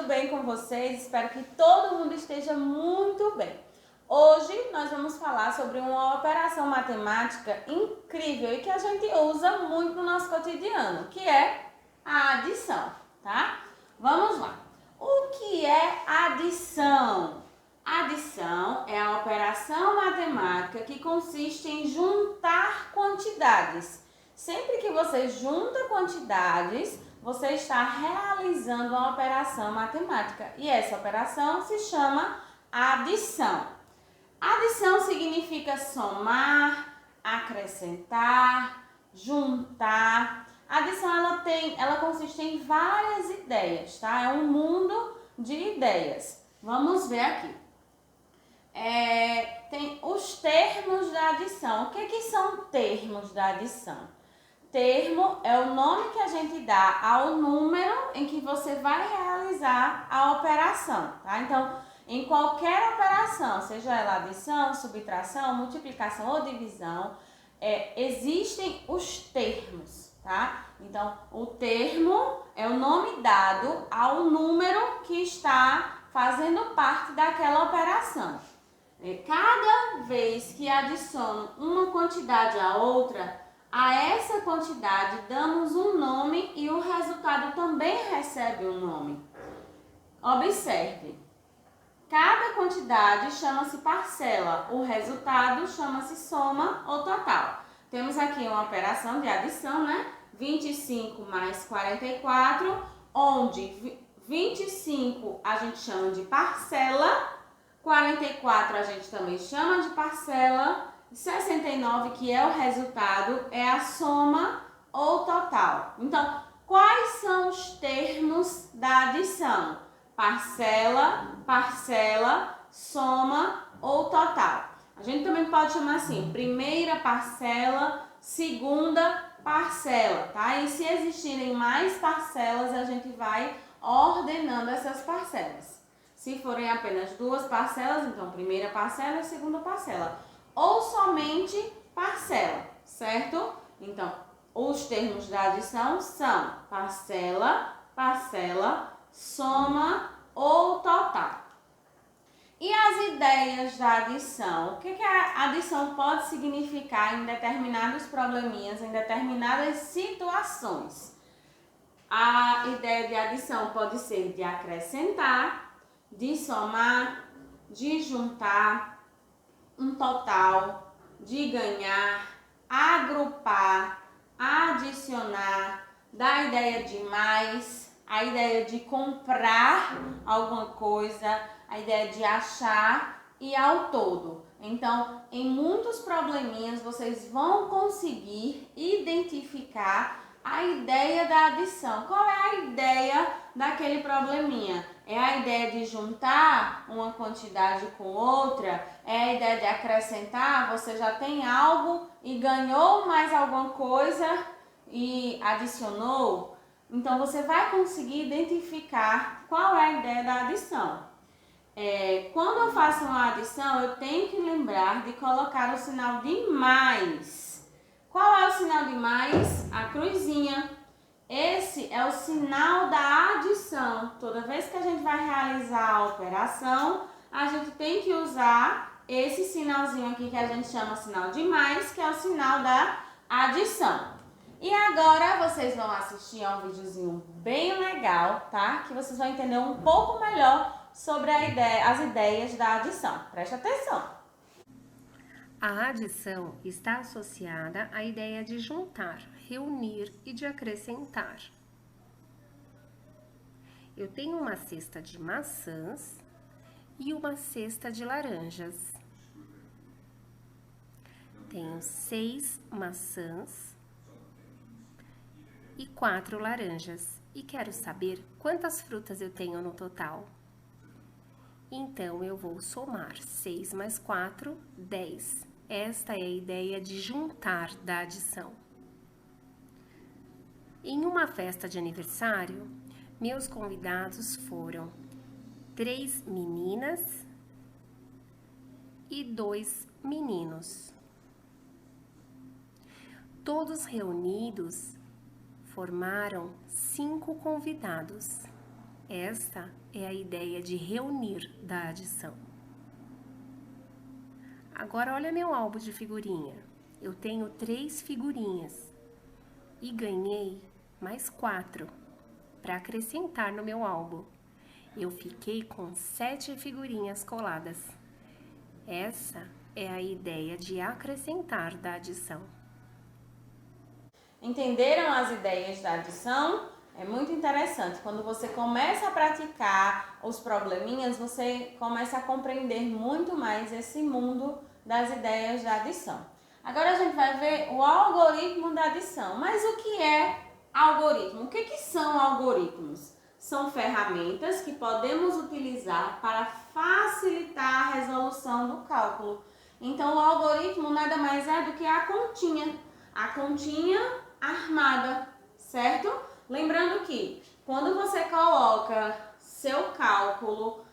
bem com vocês? Espero que todo mundo esteja muito bem. Hoje nós vamos falar sobre uma operação matemática incrível e que a gente usa muito no nosso cotidiano, que é a adição, tá? Vamos lá. O que é adição? Adição é a operação matemática que consiste em juntar quantidades. Sempre que você junta quantidades, você está realizando uma operação matemática e essa operação se chama adição. Adição significa somar, acrescentar, juntar. A adição ela consiste em várias ideias, tá? É um mundo de ideias. Vamos ver aqui. Tem os termos da adição. O que são termos da adição? Termo é o nome que a gente dá ao número em que você vai realizar a operação, tá? Então, em qualquer operação, seja ela adição, subtração, multiplicação ou divisão, existem os termos, tá? Então, o termo é o nome dado ao número que está fazendo parte daquela operação. Cada vez que adiciono uma quantidade a outra, a essa quantidade damos um nome e o resultado também recebe um nome. Observe, cada quantidade chama-se parcela, o resultado chama-se soma ou total. Temos aqui uma operação de adição, né? 25 mais 44, onde 25 a gente chama de parcela, 44 a gente também chama de parcela, 69, que é o resultado, é a soma ou total. Então, quais são os termos da adição? Parcela, parcela, soma ou total. A gente também pode chamar assim, primeira parcela, segunda parcela, tá? E se existirem mais parcelas, a gente vai ordenando essas parcelas. Se forem apenas duas parcelas, então primeira parcela e segunda parcela. Ou somente parcela, certo? Então, os termos da adição são parcela, parcela, soma ou total. E as ideias da adição? O que a adição pode significar em determinados probleminhas, em determinadas situações? A ideia de adição pode ser de acrescentar, de somar, de juntar, um total, de ganhar, agrupar, adicionar, da ideia de mais, a ideia de comprar alguma coisa, a ideia de achar e ao todo. Então, em muitos probleminhas vocês vão conseguir identificar a ideia da adição. Qual é a ideia daquele probleminha? É a ideia de juntar uma quantidade com outra? É a ideia de acrescentar? Você já tem algo e ganhou mais alguma coisa e adicionou? Então, você vai conseguir identificar qual é a ideia da adição. Quando eu faço uma adição, eu tenho que lembrar de colocar o sinal de mais. Qual é o sinal de mais? A cruzinha. Esse é o sinal da adição. Toda vez que a gente vai realizar a operação, a gente tem que usar esse sinalzinho aqui que a gente chama sinal de mais, que é o sinal da adição. E agora vocês vão assistir a um videozinho bem legal, tá? Que vocês vão entender um pouco melhor sobre as ideias da adição. Presta atenção. A adição está associada à ideia de juntar, reunir e de acrescentar. Eu tenho uma cesta de maçãs e uma cesta de laranjas. Tenho 6 maçãs e 4 laranjas e quero saber quantas frutas eu tenho no total. Então, eu vou somar 6 mais 4, 10. Esta é a ideia de juntar da adição. Em uma festa de aniversário, meus convidados foram 3 meninas e 2 meninos. Todos reunidos formaram 5 convidados. Esta é a ideia de reunir da adição. Agora olha meu álbum de figurinha. Eu tenho 3 figurinhas e ganhei mais 4 para acrescentar no meu álbum. Eu fiquei com 7 figurinhas coladas. Essa é a ideia de acrescentar da adição. Entenderam as ideias da adição? É muito interessante. Quando você começa a praticar os probleminhas, você começa a compreender muito mais esse mundo das ideias da adição. Agora a gente vai ver o algoritmo da adição. Mas o que é algoritmo? O que são algoritmos? São ferramentas que podemos utilizar para facilitar a resolução do cálculo. Então, o algoritmo nada mais é do que a continha armada, certo? Lembrando que quando você coloca seu cálculo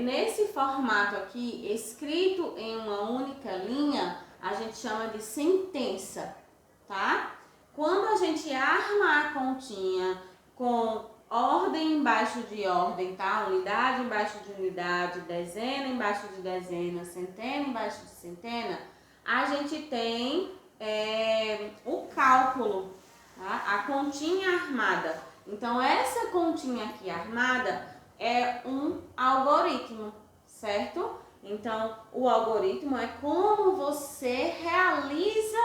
nesse formato aqui, escrito em uma única linha, a gente chama de sentença, tá? Quando a gente arma a continha com ordem embaixo de ordem, tá? Unidade embaixo de unidade, dezena embaixo de dezena, centena embaixo de centena, a gente tem o cálculo, tá? A continha armada. Então, essa continha aqui armada é um algoritmo, certo? Então, o algoritmo é como você realiza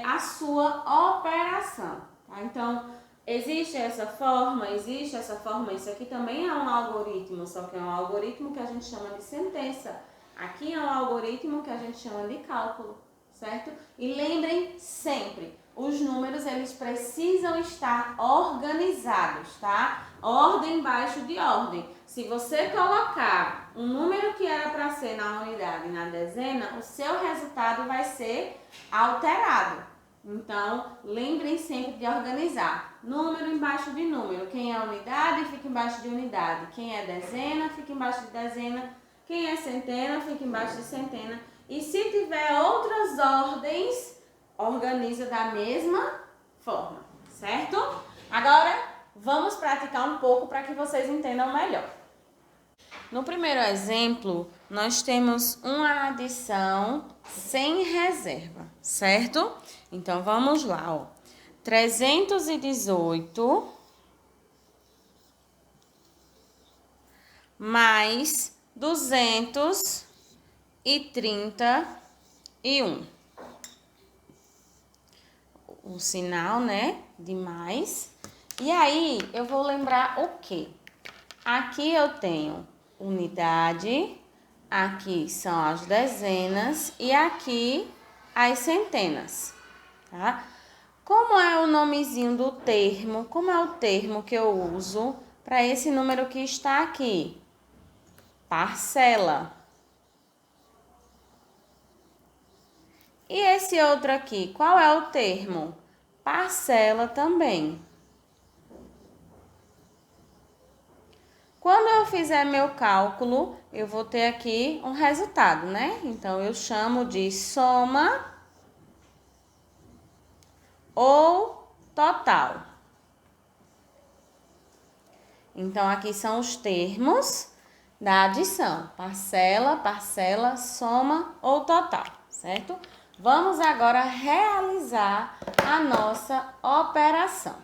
a sua operação, tá? Então, existe essa forma, isso aqui também é um algoritmo, só que é um algoritmo que a gente chama de sentença. Aqui é um algoritmo que a gente chama de cálculo, certo? E lembrem sempre, os números eles precisam estar organizados, tá? Ordem embaixo de ordem. Se você colocar um número que era para ser na unidade e na dezena, o seu resultado vai ser alterado. Então, lembrem sempre de organizar. Número embaixo de número. Quem é unidade, fica embaixo de unidade. Quem é dezena, fica embaixo de dezena. Quem é centena, fica embaixo de centena. E se tiver outras ordens, organiza da mesma forma, certo? Agora, vamos praticar um pouco para que vocês entendam melhor. No primeiro exemplo, nós temos uma adição sem reserva, certo? Então, vamos lá, ó. 318 mais 231. O sinal, né, de mais. E aí, eu vou lembrar o quê? Aqui eu tenho unidade, aqui são as dezenas e aqui as centenas, tá? Como é o nomezinho do termo? Como é o termo que eu uso para esse número que está aqui? Parcela. E esse outro aqui, qual é o termo? Parcela também. Quando eu fizer meu cálculo, eu vou ter aqui um resultado, né? Então, eu chamo de soma ou total. Então, aqui são os termos da adição. Parcela, parcela, soma ou total, certo? Vamos agora realizar a nossa operação.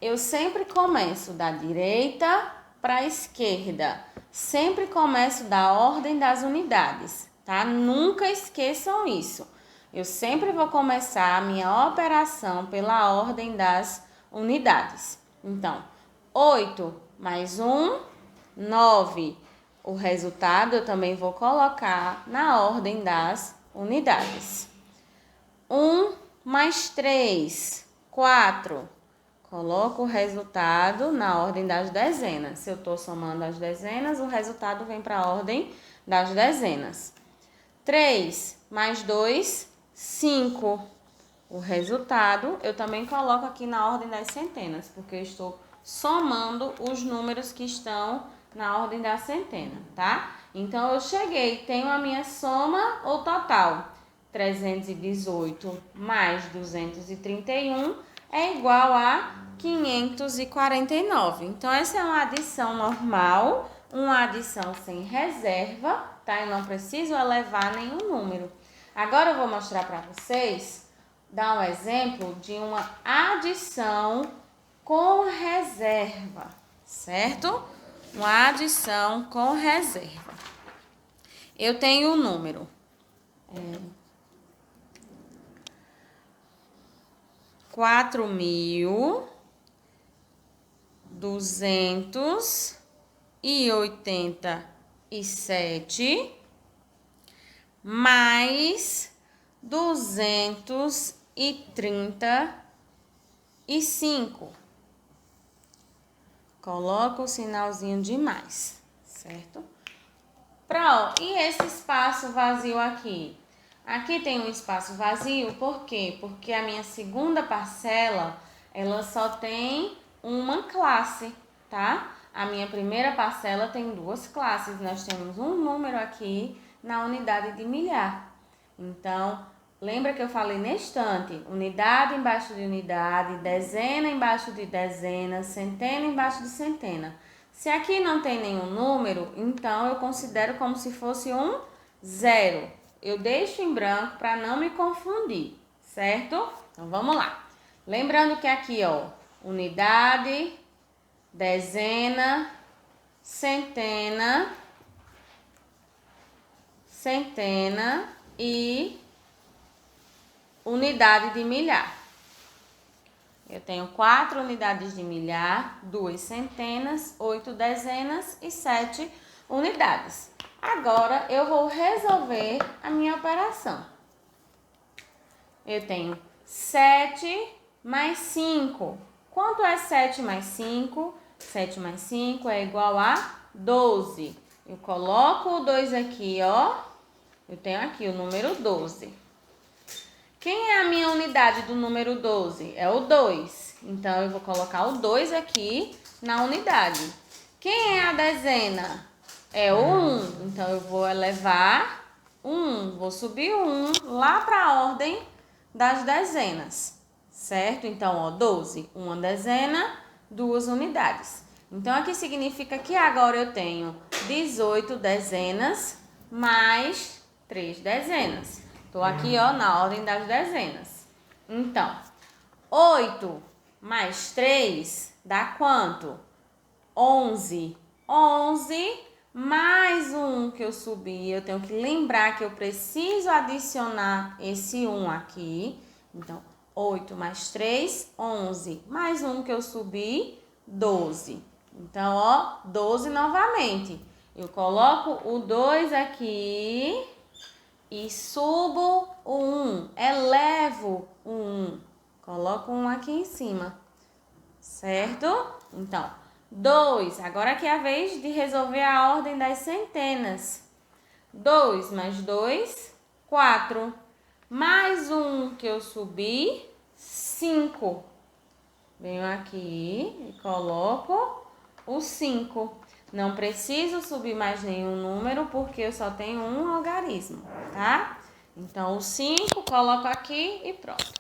Eu sempre começo da direita para a esquerda. Sempre começo da ordem das unidades, tá? Nunca esqueçam isso. Eu sempre vou começar a minha operação pela ordem das unidades. Então, 8 mais 1, 9. O resultado eu também vou colocar na ordem das unidades. 1 mais 3, 4. Coloco o resultado na ordem das dezenas. Se eu estou somando as dezenas, o resultado vem para a ordem das dezenas. 3 mais 2, 5. O resultado eu também coloco aqui na ordem das centenas, porque eu estou somando os números que estão na ordem da centena, tá? Então, eu cheguei, tenho a minha soma ou total. 318 mais 231 é igual a 549. Então, essa é uma adição normal, uma adição sem reserva, tá? Eu não preciso elevar nenhum número. Agora, eu vou mostrar para vocês, dar um exemplo de uma adição com reserva, certo? Uma adição com reserva. Eu tenho o número 4.287 mais 235. Coloca o sinalzinho de mais, certo? E esse espaço vazio aqui? Aqui tem um espaço vazio, por quê? Porque a minha segunda parcela, ela só tem uma classe, tá? A minha primeira parcela tem duas classes. Nós temos um número aqui na unidade de milhar. Então, lembra que eu falei na estante? Unidade embaixo de unidade, dezena embaixo de dezena, centena embaixo de centena. Se aqui não tem nenhum número, então eu considero como se fosse um zero. Eu deixo em branco para não me confundir, certo? Então, vamos lá. Lembrando que aqui, ó, unidade, dezena, centena, centena e unidade de milhar. Eu tenho 4 unidades de milhar, 2 centenas, 8 dezenas e 7 unidades. Agora, eu vou resolver a minha operação. Eu tenho 7 mais 5. Quanto é 7 mais 5? 7 mais 5 é igual a 12. Eu coloco o 2 aqui, ó. Eu tenho aqui o número 12. Quem é a minha unidade do número 12? É o 2. Então, eu vou colocar o 2 aqui na unidade. Quem é a dezena? É o 1. Então, eu vou elevar o 1. Vou subir o 1 lá para a ordem das dezenas. Certo? Então, ó, 12. Uma dezena, 2 unidades. Então, aqui significa que agora eu tenho 18 dezenas mais 3 dezenas. Estou aqui, ó, na ordem das dezenas. Então, 8 mais 3 dá quanto? 11. 11 mais 1 que eu subi. Eu tenho que lembrar que eu preciso adicionar esse 1 aqui. Então, 8 mais 3, 11. Mais 1 que eu subi, 12. Então, ó, 12 novamente. Eu coloco o 2 aqui e subo o 1, elevo o 1, coloco um aqui em cima, certo? Então, 2, agora aqui é a vez de resolver a ordem das centenas. 2 mais 2, 4, mais 1 que eu subi, 5. Venho aqui e coloco o 5. Não preciso subir mais nenhum número, porque eu só tenho um algarismo, tá? Então, o 5, coloco aqui e pronto.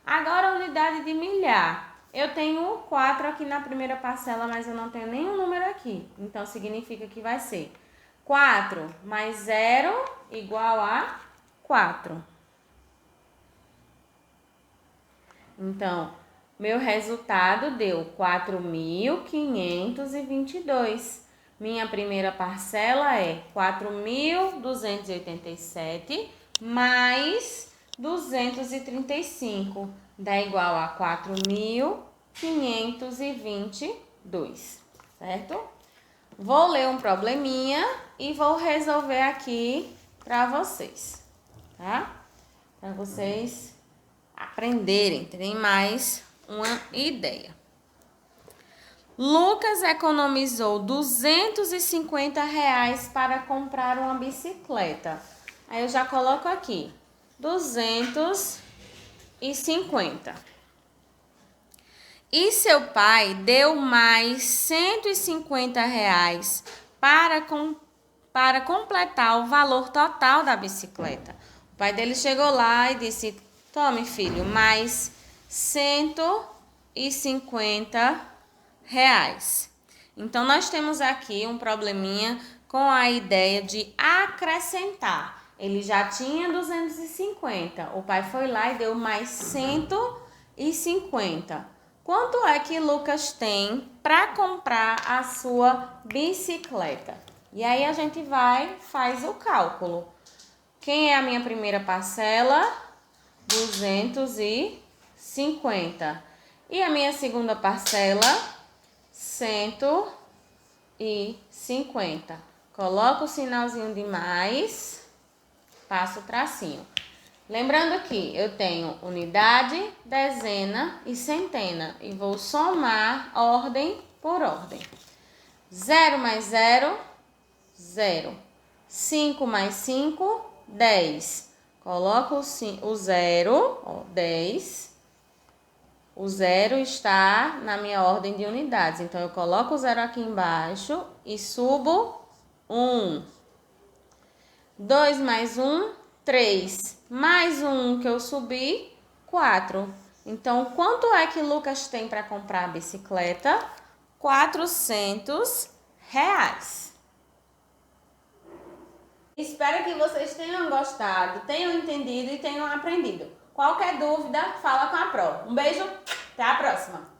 Agora, a unidade de milhar. Eu tenho 4 aqui na primeira parcela, mas eu não tenho nenhum número aqui. Então, significa que vai ser 4 mais 0 igual a 4. Então, meu resultado deu 4.522. Minha primeira parcela é 4.287 mais 235. Dá igual a 4.522, certo? Vou ler um probleminha e vou resolver aqui para vocês, tá? Para vocês aprenderem, terem mais uma ideia. Lucas economizou R$250 para comprar uma bicicleta. Aí eu já coloco aqui, 250. E seu pai deu mais R$150 para completar o valor total da bicicleta. O pai dele chegou lá e disse: tome, filho, mais R$150. reais. Então, nós temos aqui um probleminha com a ideia de acrescentar. Ele já tinha 250. O pai foi lá e deu mais 150. Quanto é que Lucas tem para comprar a sua bicicleta? E aí a gente faz o cálculo. Quem é a minha primeira parcela? 250. E a minha segunda parcela? 150. Coloco o sinalzinho de mais, passo o tracinho. Lembrando que eu tenho unidade, dezena e centena. E vou somar ordem por ordem. 0 mais 0, 0. 5 mais 5, 10. Coloco o 0, 10. O 0 está na minha ordem de unidades. Então, eu coloco o 0 aqui embaixo e subo 1. 2 mais 1, 3. Mais 1 que eu subi, 4. Então, quanto é que Lucas tem para comprar a bicicleta? 400 reais. Espero que vocês tenham gostado, tenham entendido e tenham aprendido. Qualquer dúvida, fala com a Pro. Um beijo, até a próxima!